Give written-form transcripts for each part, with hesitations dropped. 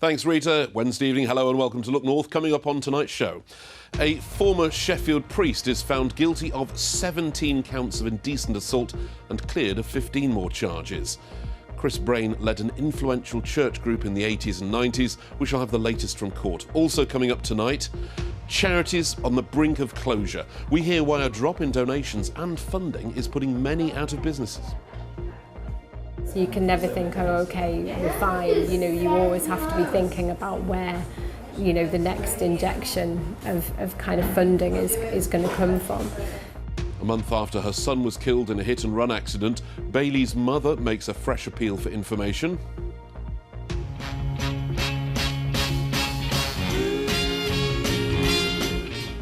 Thanks, Rita. Wednesday evening, hello and welcome to Look North. Coming up on tonight's show, a former Sheffield priest is found guilty of 17 counts of indecent assault and cleared of 15 more charges. Chris Brain led an influential church group in the 80s and 90s. We shall have the latest from court. Also coming up tonight, Charities on the brink of closure. We hear why a drop in donations and funding is putting many out of businesses. So you can never think, oh, okay, we're fine. You know, you always have to be thinking about where, you know, the next injection of kind of funding is going to come from. A month after her son was killed in a hit-and-run accident, Bailey's mother makes a fresh appeal for information.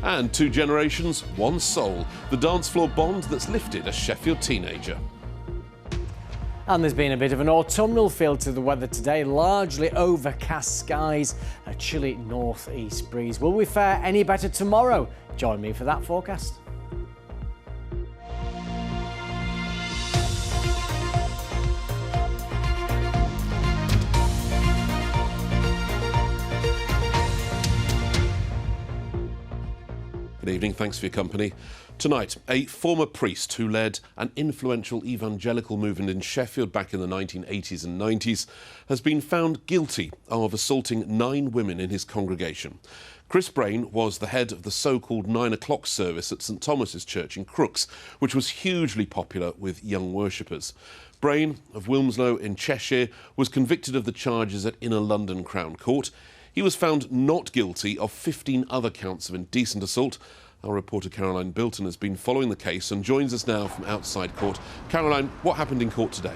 And two generations, one soul. The dance floor bond that's lifted a Sheffield teenager. And there's been a bit of an autumnal feel to the weather today, largely overcast skies, a chilly north-east breeze. Will we fare any better tomorrow? Join me for that forecast. Good evening, thanks for your company. Tonight, a former priest who led an influential evangelical movement in Sheffield back in the 1980s and 90s has been found guilty of assaulting 9 women in his congregation. Chris Brain was the head of the so-called 9 o'clock service at St Thomas's Church in Crooks, which was hugely popular with young worshippers. Brain, of Wilmslow in Cheshire, was convicted of the charges at Inner London Crown Court. He was found not guilty of 15 other counts of indecent assault. Our reporter Caroline Bilton has been following the case and joins us now from outside court. Caroline, what happened in court today?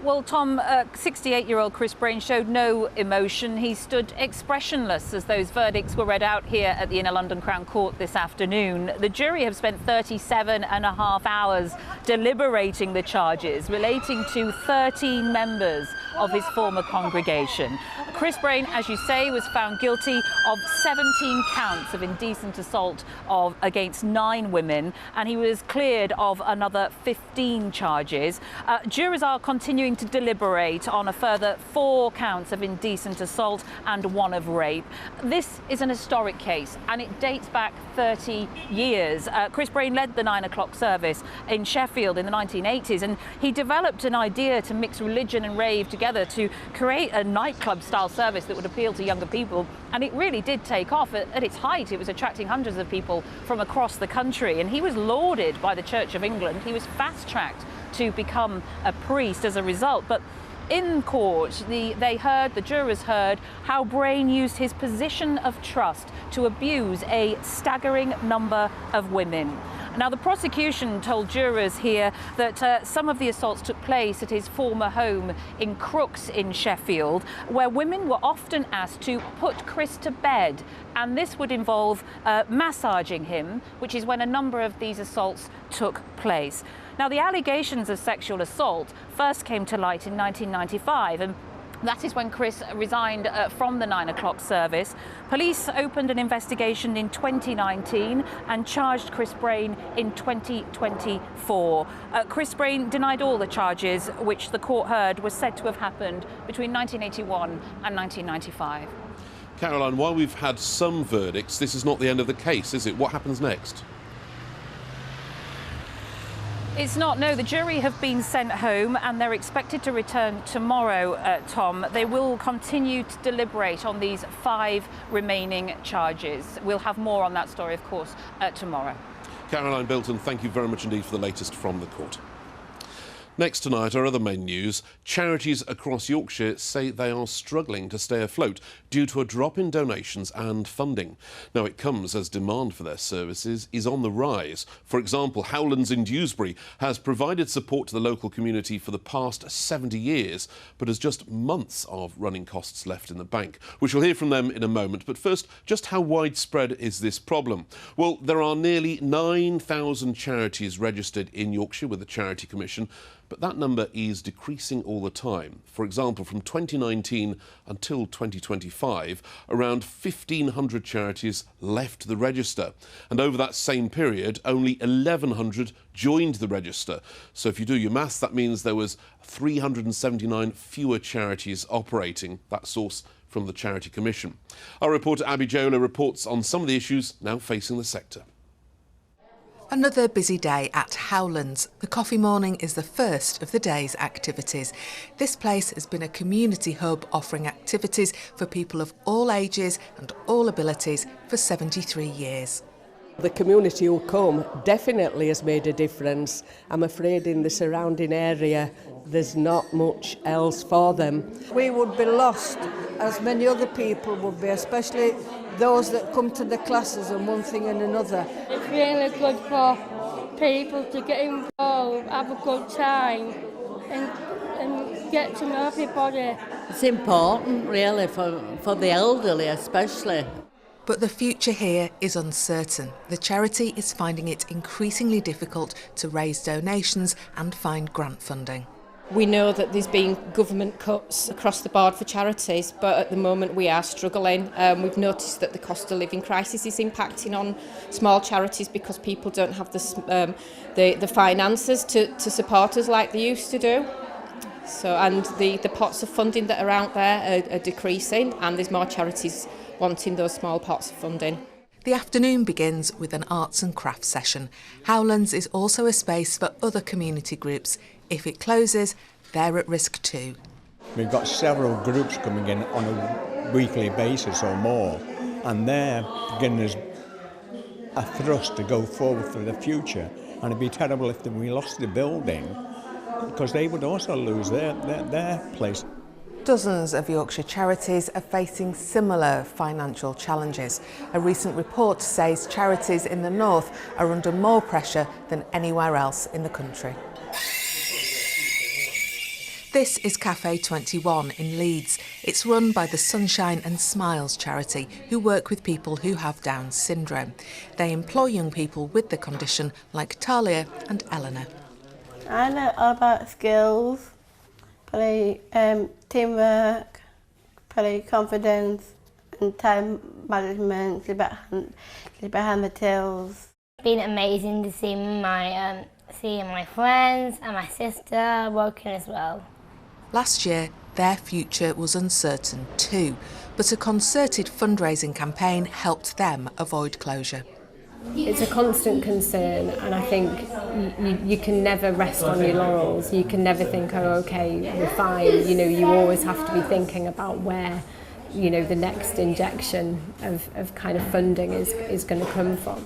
Well, Tom, 68-year-old Chris Brain showed no emotion. He stood expressionless as those verdicts were read out here at the Inner London Crown Court this afternoon. The jury have spent 37.5 hours deliberating the charges relating to 13 members of his former congregation. Chris Brain, as you say, was found guilty of 17 counts of indecent assault against 9 women, and he was cleared of another 15 charges. Jurors are continuing to deliberate on a further 4 counts of indecent assault and 1 of rape. This is an historic case, and it dates back 30 years. Chris Brain led the 9 o'clock service in Sheffield in the 1980s, and he developed an idea to mix religion and rave together to create a nightclub-style service that would appeal to younger people, and it really did take off. At its height, it was attracting hundreds of people from across the country, and he was lauded by the Church of England. He was fast-tracked to become a priest as a result. But in court, the jurors heard how Brain used his position of trust to abuse a staggering number of women. Now, the prosecution told jurors here that some of the assaults took place at his former home in Crooks in Sheffield, where women were often asked to put Chris to bed, and this would involve massaging him, which is when a number of these assaults took place. Now, the allegations of sexual assault first came to light in 1995, and that is when Chris resigned from the 9 o'clock service. Police opened an investigation in 2019 and charged Chris Brain in 2024. Chris Brain denied all the charges, which the court heard was said to have happened between 1981 and 1995. Caroline, while we've had some verdicts, this is not the end of the case, is it? What happens next? It's not, no. The jury have been sent home and they're expected to return tomorrow, Tom. They will continue to deliberate on these 5 remaining charges. We'll have more on that story, of course, tomorrow. Caroline Bilton, thank you very much indeed for the latest from the court. Next tonight, our other main news. Charities across Yorkshire say they are struggling to stay afloat due to a drop in donations and funding. Now, it comes as demand for their services is on the rise. For example, Howlands in Dewsbury has provided support to the local community for the past 70 years, but has just months of running costs left in the bank. We shall hear from them in a moment. But first, just how widespread is this problem? Well, there are nearly 9,000 charities registered in Yorkshire with the Charity Commission, but that number is decreasing all the time. For example, from 2019 until 2025, around 1,500 charities left the register. And over that same period, only 1,100 joined the register. So if you do your maths, that means there was 379 fewer charities operating. That source from the Charity Commission. Our reporter Abby Jayola reports on some of the issues now facing the sector. Another busy day at Howlands. The coffee morning is the first of the day's activities. This place has been a community hub offering activities for people of all ages and all abilities for 73 years. The community who come definitely has made a difference. I'm afraid in the surrounding area there's not much else for them. We would be lost, as many other people would be, especially those that come to the classes and one thing and another. It's really good for people to get involved, have a good time and get to know everybody. It's important really for the elderly especially. But the future here is uncertain. The charity is finding it increasingly difficult to raise donations and find grant funding. We know that there's been government cuts across the board for charities, but at the moment we are struggling. We've noticed that the cost of living crisis is impacting on small charities because people don't have the finances to support us like they used to do. So, and the pots of funding that are out there are decreasing, and there's more charities wanting those small pots of funding. The afternoon begins with an arts and crafts session. Howlands is also a space for other community groups. If it closes, they're at risk too. We've got several groups coming in on a weekly basis or more, and they're giving us a thrust to go forward for the future. And it'd be terrible if we lost the building, because they would also lose their place. Dozens of Yorkshire charities are facing similar financial challenges. A recent report says charities in the north are under more pressure than anywhere else in the country. This is Cafe 21 in Leeds. It's run by the Sunshine and Smiles charity, who work with people who have Down syndrome. They employ young people with the condition like Talia and Eleanor. I know all about skills, probably teamwork, probably confidence and time management, behind the tills. It's been amazing to see my friends and my sister working as well. Last year, their future was uncertain too, but a concerted fundraising campaign helped them avoid closure. It's a constant concern, and I think you can never rest on your laurels. You can never think, oh, okay, we're fine. You know, you always have to be thinking about where, you know, the next injection of kind of funding is going to come from.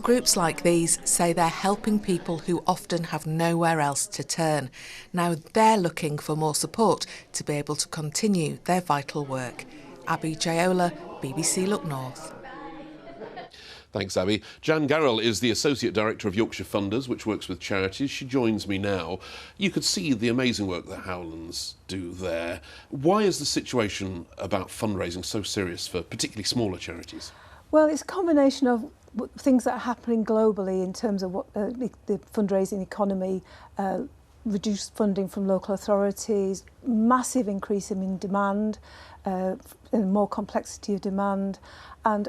Groups like these say they're helping people who often have nowhere else to turn. Now they're looking for more support to be able to continue their vital work. Abby Jayola, BBC Look North. Thanks, Abby. Jan Garrell is the Associate Director of Yorkshire Funders, which works with charities. She joins me now. You could see the amazing work that Howlands do there. Why is the situation about fundraising so serious for particularly smaller charities? Well, it's a combination of things that are happening globally in terms of what the fundraising economy, reduced funding from local authorities, massive increase in demand, and more complexity of demand, and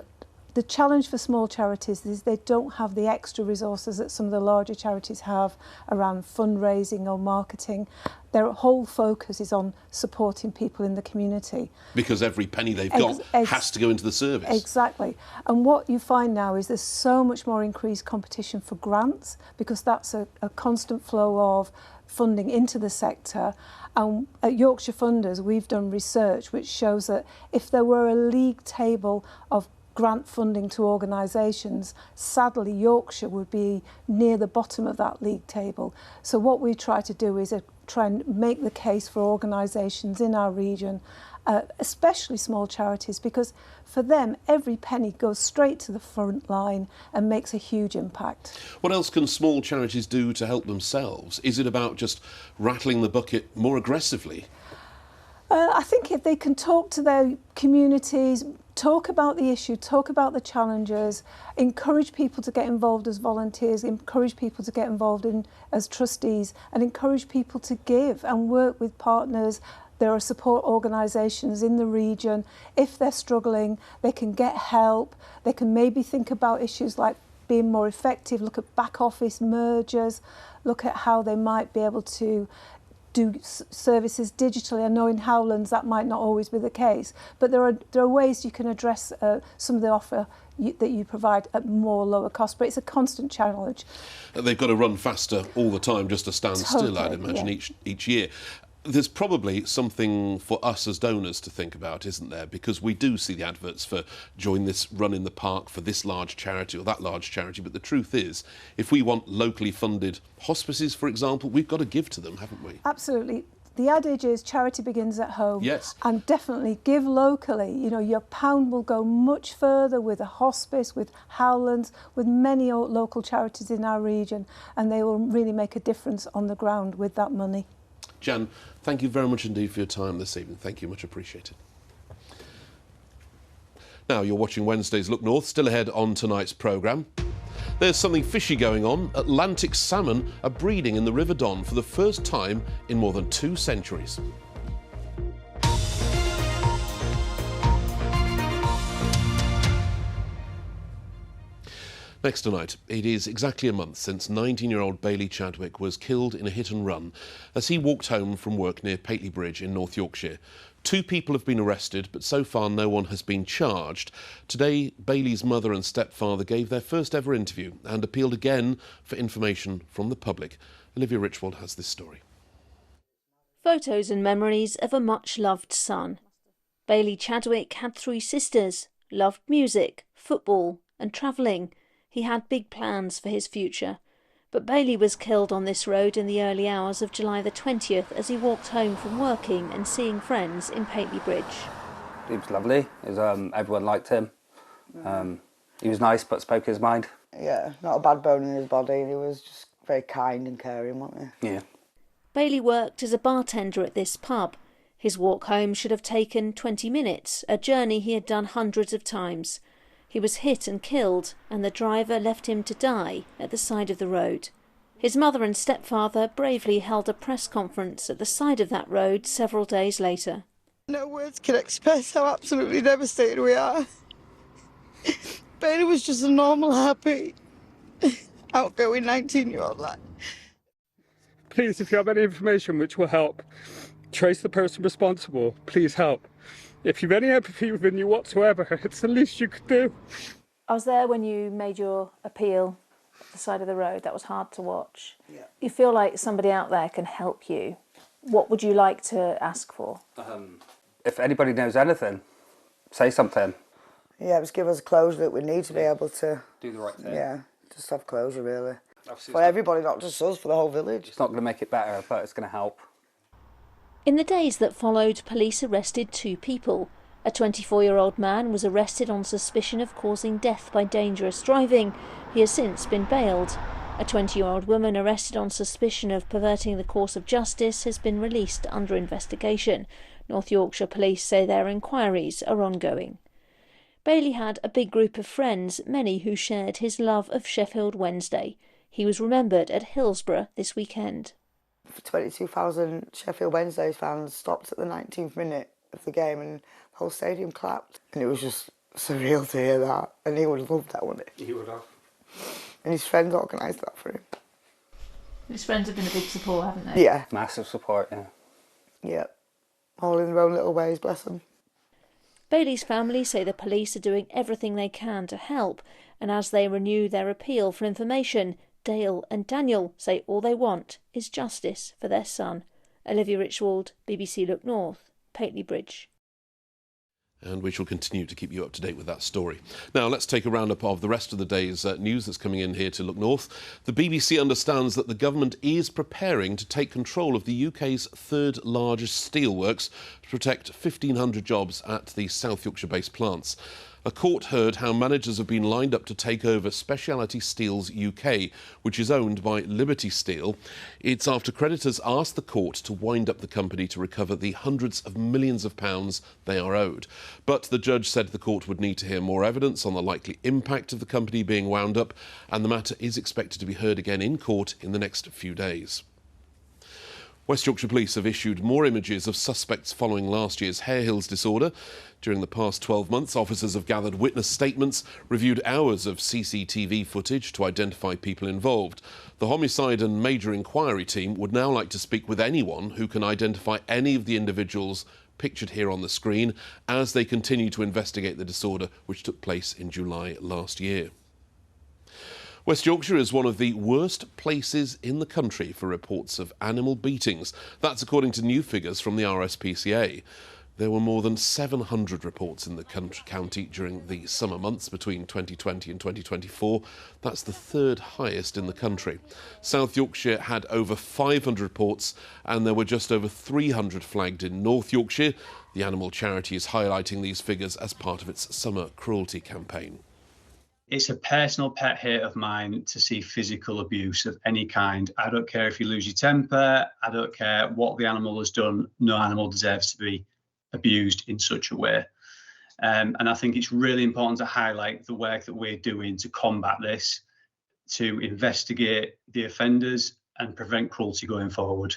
the challenge for small charities is they don't have the extra resources that some of the larger charities have around fundraising or marketing. Their whole focus is on supporting people in the community. Because every penny they've got has to go into the service. Exactly. And what you find now is there's so much more increased competition for grants, because that's a constant flow of funding into the sector. And at Yorkshire Funders, we've done research which shows that if there were a league table of grant funding to organisations, sadly Yorkshire would be near the bottom of that league table. So what we try to do is try and make the case for organisations in our region, especially small charities, because for them every penny goes straight to the front line and makes a huge impact. What else can small charities do to help themselves? Is it about just rattling the bucket more aggressively? I think if they can talk to their communities, talk about the issue, talk about the challenges, encourage people to get involved as volunteers, encourage people to get involved as trustees, and encourage people to give and work with partners. There are support organisations in the region. If they're struggling, they can get help. They can maybe think about issues like being more effective, look at back office mergers, look at how they might be able to do services digitally. I know in Howlands that might not always be the case, but there are ways you can address some of the offer that you provide at lower cost, but it's a constant challenge. They've got to run faster all the time just to stand still, I'd imagine, each year. There's probably something for us as donors to think about, isn't there? Because we do see the adverts for join this run in the park for this large charity or that large charity, but the truth is, if we want locally funded hospices, for example, we've got to give to them, haven't we? Absolutely. The adage is charity begins at home. Yes. And definitely give locally. You know, your pound will go much further with a hospice, with Howlands, with many local charities in our region, and they will really make a difference on the ground with that money. Jan, thank you very much indeed for your time this evening. Thank you, much appreciated. Now, you're watching Wednesday's Look North, still ahead on tonight's programme. There's something fishy going on. Atlantic salmon are breeding in the River Don for the first time in more than 2 centuries. Next tonight, it is exactly a month since 19-year-old Bailey Chadwick was killed in a hit and run as he walked home from work near Pateley Bridge in North Yorkshire. 2 people have been arrested, but so far no one has been charged. Today, Bailey's mother and stepfather gave their first ever interview and appealed again for information from the public. Olivia Richwald has this story. Photos and memories of a much-loved son. Bailey Chadwick had 3 sisters, loved music, football and travelling. He had big plans for his future. But Bailey was killed on this road in the early hours of July the 20th as he walked home from working and seeing friends in Pateley Bridge. He was lovely. Everyone liked him. He was nice but spoke his mind. Yeah, not a bad bone in his body. He was just very kind and caring, wasn't he? Yeah. Bailey worked as a bartender at this pub. His walk home should have taken 20 minutes, a journey he had done hundreds of times. He was hit and killed, and the driver left him to die at the side of the road. His mother and stepfather bravely held a press conference at the side of that road several days later. No words can express how absolutely devastated we are. Bailey was just a normal, happy, outgoing 19-year-old lad. Please, if you have any information which will help trace the person responsible, please help. If you've any empathy within you whatsoever, it's the least you could do. I was there when you made your appeal at the side of the road. That was hard to watch. Yeah. You feel like somebody out there can help you. What would you like to ask for? If anybody knows anything, say something. Yeah, just give us closure that we need to be able to... Do the right thing. Yeah, just have closure, really. For everybody, not just us, for the whole village. It's not going to make it better, but it's going to help. In the days that followed, police arrested 2 people. A 24-year-old man was arrested on suspicion of causing death by dangerous driving. He has since been bailed. A 20-year-old woman arrested on suspicion of perverting the course of justice has been released under investigation. North Yorkshire police say their inquiries are ongoing. Bailey had a big group of friends, many who shared his love of Sheffield Wednesday. He was remembered at Hillsborough this weekend. 22,000 Sheffield Wednesday fans stopped at the 19th minute of the game and the whole stadium clapped. And it was just surreal to hear that. And he would have loved that, wouldn't he? He would have. And his friends organised that for him. His friends have been a big support, haven't they? Yeah. Massive support, yeah. Yeah. All in their own little ways, bless them. Bailey's family say the police are doing everything they can to help. And as they renew their appeal for information, Dale and Daniel say all they want is justice for their son. Olivia Richwald, BBC Look North, Pateley Bridge. And we shall continue to keep you up to date with that story. Now, let's take a roundup of the rest of the day's news that's coming in here to Look North. The BBC understands that the government is preparing to take control of the UK's 3rd largest steelworks to protect 1,500 jobs at the South Yorkshire-based plants. A court heard how managers have been lined up to take over Speciality Steels UK, which is owned by Liberty Steel. It's after creditors asked the court to wind up the company to recover the hundreds of millions of pounds they are owed. But the judge said the court would need to hear more evidence on the likely impact of the company being wound up, and the matter is expected to be heard again in court in the next few days. West Yorkshire Police have issued more images of suspects following last year's Hare Hills disorder. During the past 12 months, officers have gathered witness statements, reviewed hours of CCTV footage to identify people involved. The Homicide and Major Inquiry team would now like to speak with anyone who can identify any of the individuals pictured here on the screen as they continue to investigate the disorder which took place in July last year. West Yorkshire is one of the worst places in the country for reports of animal beatings. That's according to new figures from the RSPCA. There were more than 700 reports in the county during the summer months between 2020 and 2024. That's the third highest in the country. South Yorkshire had over 500 reports and there were just over 300 flagged in North Yorkshire. The animal charity is highlighting these figures as part of its summer cruelty campaign. It's a personal pet hate of mine to see physical abuse of any kind. I don't care if you lose your temper, I don't care what the animal has done, no animal deserves to be abused in such a way. And I think it's really important to highlight the work that we're doing to combat this, to investigate the offenders and prevent cruelty going forward.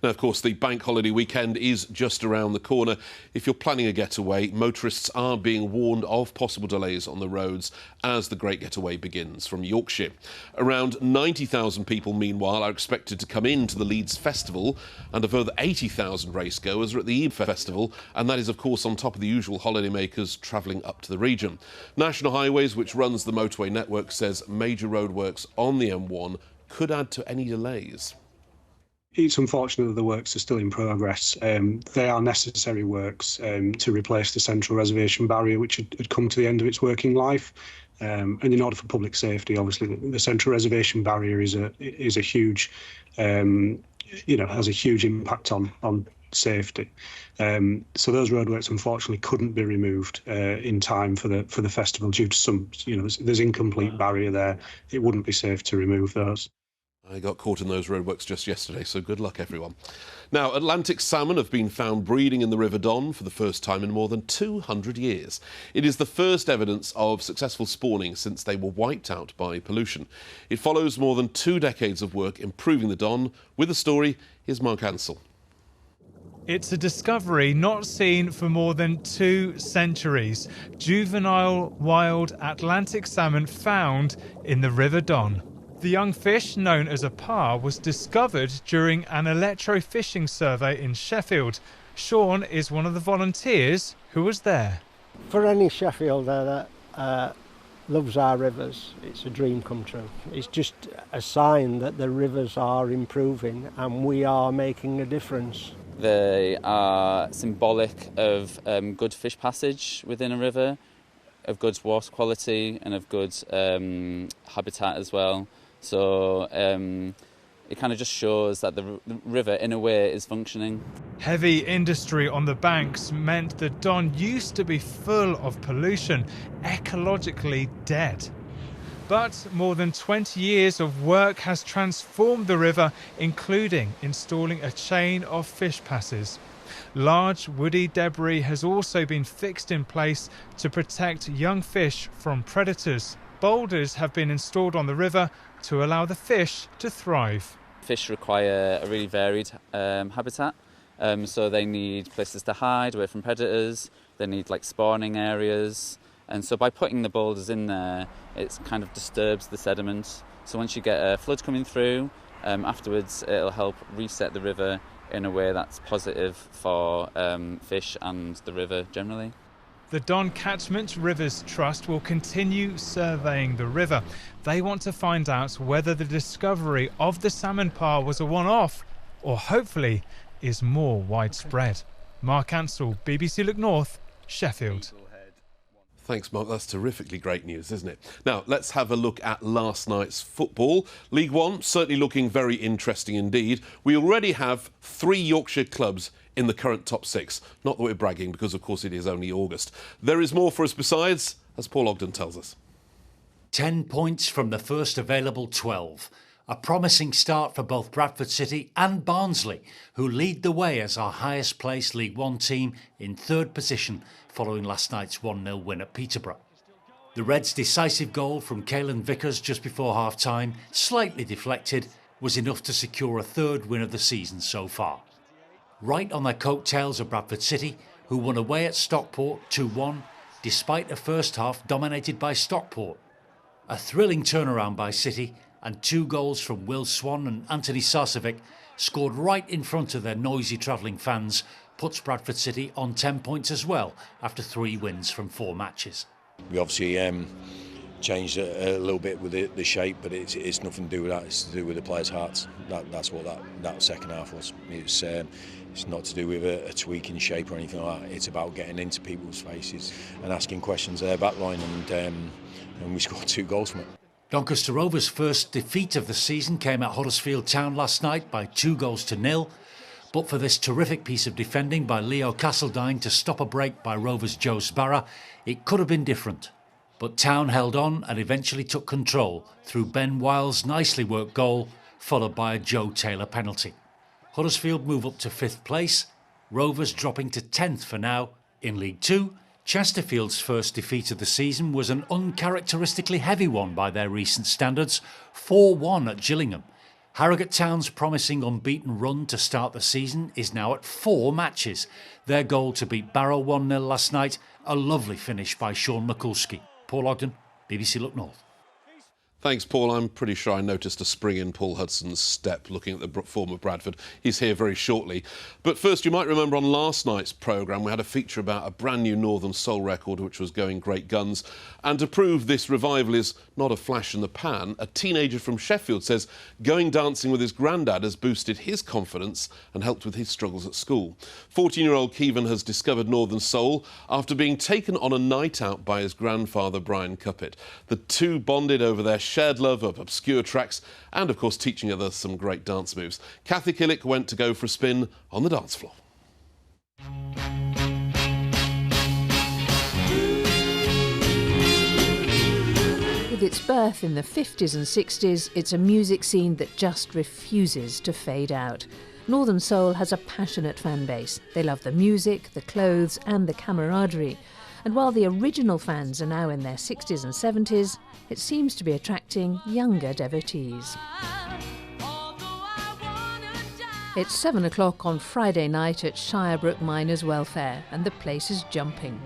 Now, of course, the bank holiday weekend is just around the corner. If you're planning a getaway, motorists are being warned of possible delays on the roads as the Great Getaway begins from Yorkshire. Around 90,000 people, meanwhile, are expected to come into the Leeds Festival, and a further 80,000 racegoers are at the Eve Festival, and that is, of course, on top of the usual holidaymakers travelling up to the region. National Highways, which runs the motorway network, says major roadworks on the M1 could add to any delays. It's unfortunate that the works are still in progress. They are necessary works to replace the central reservation barrier, which had come to the end of its working life. And in order for public safety, obviously, the central reservation barrier is a huge, has a huge impact on safety. So those roadworks, unfortunately, couldn't be removed in time for the festival due to some, there's incomplete barrier there. It wouldn't be safe to remove those. I got caught in those roadworks just yesterday, so good luck, everyone. Now, Atlantic salmon have been found breeding in the River Don for the first time in more than 200 years. It is the first evidence of successful spawning since they were wiped out by pollution. It follows more than 2 decades of work improving the Don. With the story, here's Mark Ansell. It's a discovery not seen for more than 2 centuries. Juvenile wild Atlantic salmon found in the River Don. The young fish, known as a parr, was discovered during an electrofishing survey in Sheffield. Sean is one of the volunteers who was there. For any Sheffielder that loves our rivers, it's a dream come true. It's just a sign that the rivers are improving and we are making a difference. They are symbolic of good fish passage within a river, of good water quality and of good habitat as well. So it kind of just shows that the river, in a way, is functioning. Heavy industry on the banks meant the Don used to be full of pollution, ecologically dead. But more than 20 years of work has transformed the river, including installing a chain of fish passes. Large woody debris has also been fixed in place to protect young fish from predators. Boulders have been installed on the river to allow the fish to thrive. Fish require a really varied habitat, so they need places to hide away from predators, they need spawning areas, and so by putting the boulders in there, it kind of disturbs the sediment. So once you get a flood coming through, afterwards it'll help reset the river in a way that's positive for fish and the river generally. The Don Catchment Rivers Trust will continue surveying the river. They want to find out whether the discovery of the salmon parr was a one-off or hopefully is more widespread. Mark Ansell, BBC Look North, Sheffield. Thanks, Mark. That's terrifically great news, isn't it? Now, let's have a look at last night's football. League One, certainly looking very interesting indeed. We already have 3 Yorkshire clubs in the current top 6. Not that we're bragging, because, of course, it is only August. There is more for us besides, as Paul Ogden tells us. 10 points from the first available 12. A promising start for both Bradford City and Barnsley, who lead the way as our highest placed League One team in 3rd position following last night's 1-0 win at Peterborough. The Reds' decisive goal from Caelan Vickers just before half-time, slightly deflected, was enough to secure a 3rd win of the season so far. Right on their coattails of Bradford City, who won away at Stockport 2-1, despite a first half dominated by Stockport. A thrilling turnaround by City, and 2 goals from Will Swan and Anthony Sarcevic, scored right in front of their noisy travelling fans, puts Bradford City on 10 points as well after 3 wins from 4 matches. We obviously changed a little bit with the shape, but it's nothing to do with that. It's to do with the players' hearts. That's what that second half was. It's not to do with a tweak in shape or anything like that. It's about getting into people's faces and asking questions of their backline, and we scored 2 goals from it. Doncaster Rovers' first defeat of the season came at Huddersfield Town last night by 2-0. But for this terrific piece of defending by Leo Castledine to stop a break by Rovers' Joe Sbarra, it could have been different. But Town held on and eventually took control through Ben Wiles' nicely worked goal, followed by a Joe Taylor penalty. Huddersfield move up to 5th place, Rovers dropping to 10th for now. In League Two, Chesterfield's first defeat of the season was an uncharacteristically heavy one by their recent standards, 4-1 at Gillingham. Harrogate Town's promising unbeaten run to start the season is now at 4 matches. Their goal to beat Barrow 1-0 last night, a lovely finish by Sean Mikulski. Paul Ogden, BBC Look North. Thanks, Paul. I'm pretty sure I noticed a spring in Paul Hudson's step looking at the form of Bradford. He's here very shortly. But first, you might remember on last night's programme we had a feature about a brand new Northern Soul record which was going great guns. And to prove this revival is not a flash in the pan, a teenager from Sheffield says going dancing with his granddad has boosted his confidence and helped with his struggles at school. 14-year-old Kevin has discovered Northern Soul after being taken on a night out by his grandfather, Brian Cuppett. The two bonded over their shared love of obscure tracks and, of course, teaching others some great dance moves. Kathy Killick went to go for a spin on the dance floor. With its birth in the 50s and 60s, it's a music scene that just refuses to fade out. Northern Soul has a passionate fan base. They love the music, the clothes and the camaraderie. And while the original fans are now in their 60s and 70s, it seems to be attracting younger devotees. It's 7 o'clock on Friday night at Shirebrook Miners' Welfare, and the place is jumping.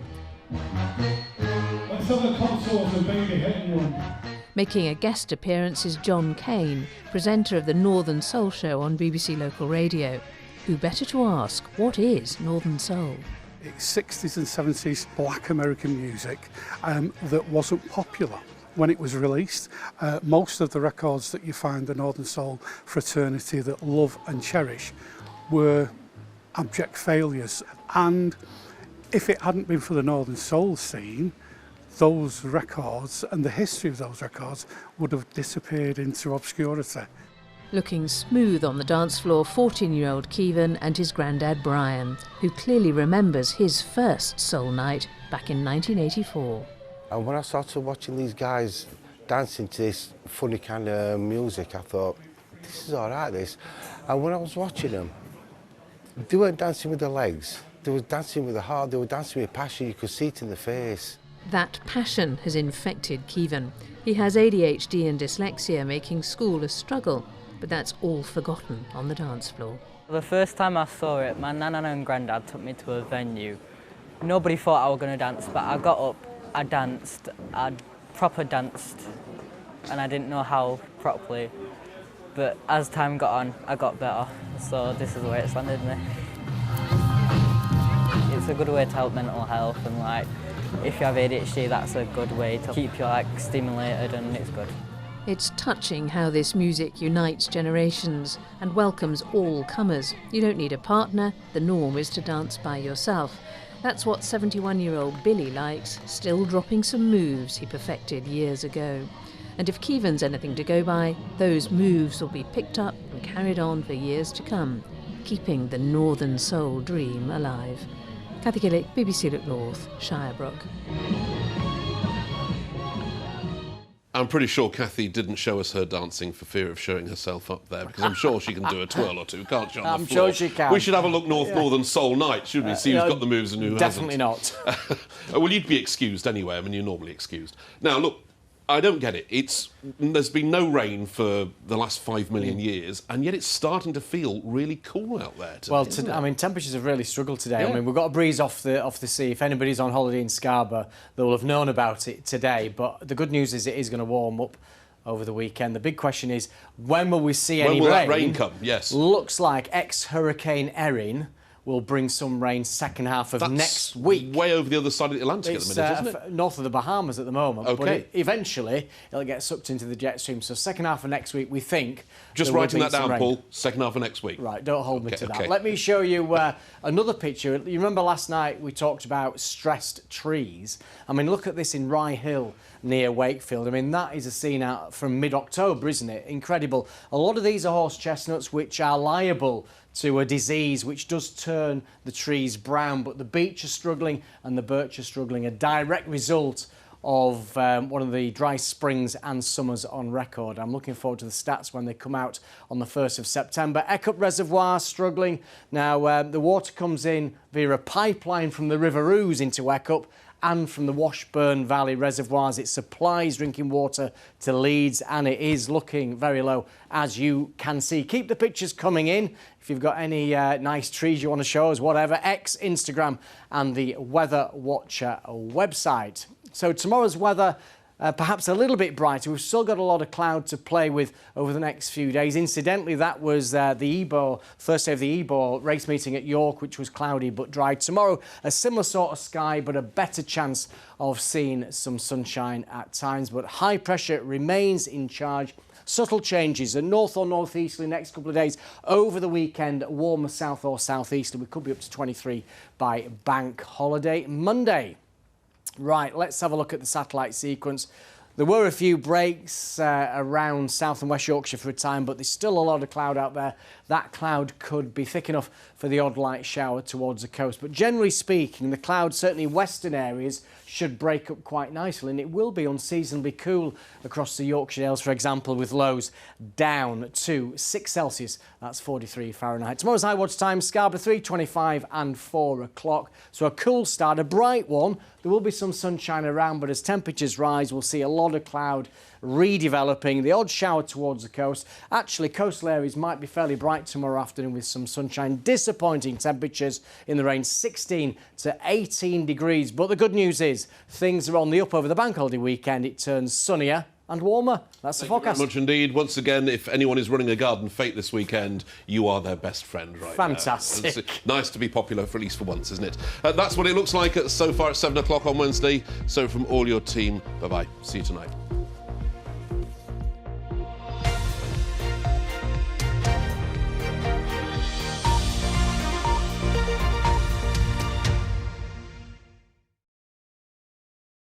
Making a guest appearance is John Kane, presenter of the Northern Soul Show on BBC Local Radio. Who better to ask, what is Northern Soul? It's 60s and 70s black American music that wasn't popular when it was released. Most of the records that you find the Northern Soul fraternity that love and cherish were abject failures. And if it hadn't been for the Northern Soul scene, those records and the history of those records would have disappeared into obscurity. Looking smooth on the dance floor, 14-year-old Kevin and his granddad Brian, who clearly remembers his first soul night back in 1984. And when I started watching these guys dancing to this funny kind of music, I thought, this is all right, this. And when I was watching them, they weren't dancing with their legs, they were dancing with their heart, they were dancing with passion, you could see it in their face. That passion has infected Kevin. He has ADHD and dyslexia, making school a struggle. But that's all forgotten on the dance floor. The first time I saw it, my nana and granddad took me to a venue. Nobody thought I was going to dance, but I got up, I danced, I proper danced, and I didn't know how properly. But as time got on, I got better, so this is where it's landed me. It's a good way to help mental health, and if you have ADHD, that's a good way to keep you stimulated, and it's good. It's touching how this music unites generations and welcomes all comers. You don't need a partner, the norm is to dance by yourself. That's what 71-year-old Billy likes, still dropping some moves he perfected years ago. And if Keevan's anything to go by, those moves will be picked up and carried on for years to come, keeping the Northern Soul dream alive. Cathy Gillick, BBC Look North, Shirebrook. I'm pretty sure Cathy didn't show us her dancing for fear of showing herself up there, because I'm sure she can do a twirl or two, can't she, on the floor? I'm sure she can. We should have a Look North Northern Soul night, shouldn't we? See who's got the moves and who definitely hasn't. Definitely not. Well, you'd be excused anyway. I mean, you're normally excused. Now, look, I don't get it. There's been no rain for the last 5 million years, and yet it's starting to feel really cool out there today. Well, I mean, temperatures have really struggled today. Yeah. I mean, we've got a breeze off the sea. If anybody's on holiday in Scarborough, they will have known about it today. But the good news is it is going to warm up over the weekend. The big question is, when will we see any rain? When will that rain come? Yes. Looks like ex-Hurricane Erin will bring some rain second half of next week. Way over the other side of the Atlantic at the minute, isn't it? North of the Bahamas at the moment. Okay. But eventually it'll get sucked into the jet stream. So second half of next week, we think. Just writing that down, Paul. Second half of next week. Right, don't hold me to that. Let me show you another picture. You remember last night we talked about stressed trees. I mean, look at this in Rye Hill near Wakefield. I mean, that is a scene out from mid-October, isn't it? Incredible. A lot of these are horse chestnuts which are liable to a disease which does turn the trees brown, but the beech are struggling and the birch are struggling, a direct result of one of the dry springs and summers on record. I'm looking forward to the stats when they come out on the 1st of September. Ecup Reservoir struggling. Now, the water comes in via a pipeline from the River Ouse into Ecup and from the Washburn Valley reservoirs. It supplies drinking water to Leeds, and it is looking very low, as you can see. Keep the pictures coming in. If you've got any nice trees you want to show us, whatever, X, Instagram and the Weather Watcher website. So tomorrow's weather, perhaps a little bit brighter. We've still got a lot of cloud to play with over the next few days. Incidentally, that was the EBO, first day of the EBO race meeting at York, which was cloudy but dry. Tomorrow, a similar sort of sky, but a better chance of seeing some sunshine at times. But high pressure remains in charge. Subtle changes, a north or northeasterly next couple of days. Over the weekend, warmer south or southeasterly. We could be up to 23 by bank holiday Monday. Right, let's have a look at the satellite sequence. There were a few breaks around South and West Yorkshire for a time, but there's still a lot of cloud out there. That cloud could be thick enough for the odd light shower towards the coast. But generally speaking, the clouds, certainly in western areas, should break up quite nicely, and it will be unseasonably cool across the Yorkshire Dales, for example, with lows down to 6 Celsius. That's 43 Fahrenheit. Tomorrow's high water time, Scarborough 3:25 and 4 o'clock. So a cool start, a bright one. There will be some sunshine around, but as temperatures rise, we'll see a lot of cloud redeveloping, the odd shower towards the coast. Actually, coastal areas might be fairly bright tomorrow afternoon with some sunshine. Disappointing temperatures in the range, 16 to 18 degrees. But the good news is things are on the up over the bank holiday weekend. It turns sunnier and warmer. That's the forecast. Thank you very much indeed. Once again, if anyone is running a garden fete this weekend, you are their best friend right Fantastic. It's nice to be popular, for at least for once, isn't it? That's what it looks like so far at 7 o'clock on Wednesday. So from all your team, bye-bye. See you tonight.